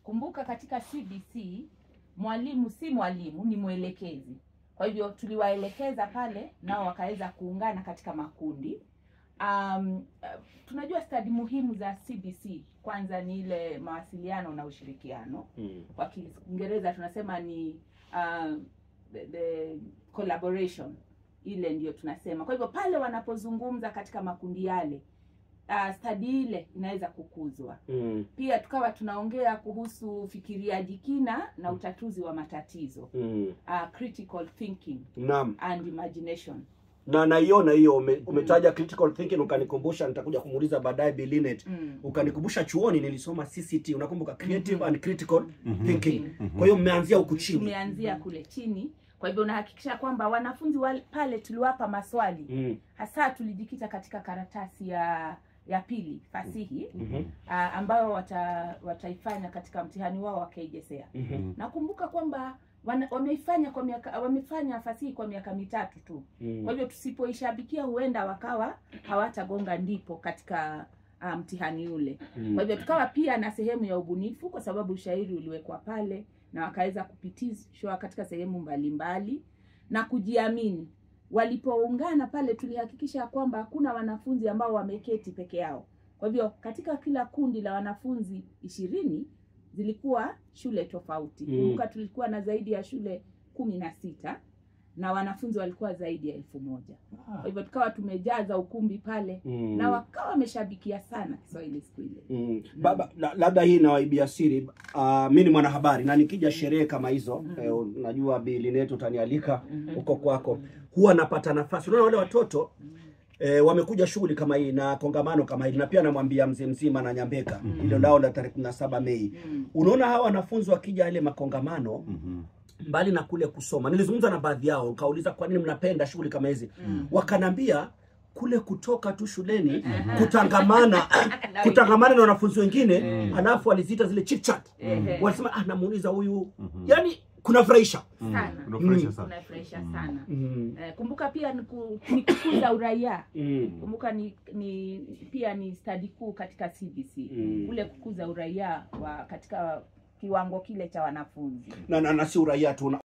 Kumbuka katika CBC mwalimu si mwalimu, ni mwelekezi. Kwa hivyo tuliwaelekeza pale nao wakaweza kuungana katika makundi. Tunajua stadi muhimu za CBC kwanza ni ile mawasiliano na ushirikiano. Kwa Kiingereza tunasema ni the collaboration, ile ndio tunasema. Kwa hivyo pale wanapozungumza katika makundi yale, stadi ile inaweza kukuzwa. Pia tukawa tunaongea kuhusu fikiriaji kina na utatuzi wa matatizo. Critical thinking and imagination. Na naiona hiyo umetaja critical thinking, ukanikumbusha nitakuja kumuuliza baadaye Bilinet. Ukanikumbusha chuoni nilisoma CCT, unakumbuka creative and critical thinking. Kwa hiyo mmeanzia huku chini. Tumeanzia kule chini. Kwa hivyo unahakikisha kwamba wanafunzi pale tuliwapa maswali. Hasa tulijikita katika karatasi ya pili, fasihi, ambayo wataifanya katika mtihani wao wa KJSEA. Nakumbuka kwamba wamefanya fasihi kwa miaka 3 tu. Kwa hivyo tusipoishabikia huenda wakawa hawatagonga ndipo katika mtihani ule. Kwa hivyo tukawa pia na sehemu ya ubunifu, kwa sababu ushairi uliwekwa pale na wakaweza kupitishwa katika sehemu mbalimbali. Na kujiamini, walipoungana pale tulihakikisha kwamba hakuna wanafunzi ambao wameketi peke yao. Kwa hivyo katika kila kundi la wanafunzi 20 zilikuwa shule tofauti. Kumbuka tulikuwa na zaidi ya shule 16 na wanafunzi walikuwa zaidi ya 1000. Kwa hivyo tukawa tumejaza ukumbi pale na wakawa wameshabikia sana Kiswahili siku ile. Baba, labda hii nawaibia siri. Mimi ni mwanahabari na nikija sherehe kama hizo, najua Bilinet utanialika huko kwako, huwa napata nafasi. Unaona wale watoto wamekuja shughuli kama hii na kongamano kama hili, na pia namwambia mzee mzima na Nyambeka ile lao la tarehe 17 Mei. Unaona hawa wanafunzi wakija ile makongamano, mbali na kule kusoma, nilizungumza na baadhi yao, kauliza kwa nini mnapenda shughuli kama hizi. Wakanambia kule kutoka tu shuleni kutangamana na wanafunzi wengine, alafu walizita zile chit chat. Walisema namuuliza huyu, yani kunafurahisha sana. Kunafurahisha sana. Kumbuka pia ni kukuza uraia. Kumbuka pia ni stadi kuu katika CBC. Kule kukuza uraia katika kiwango kile cha wanafunzi. Na si uraia tu.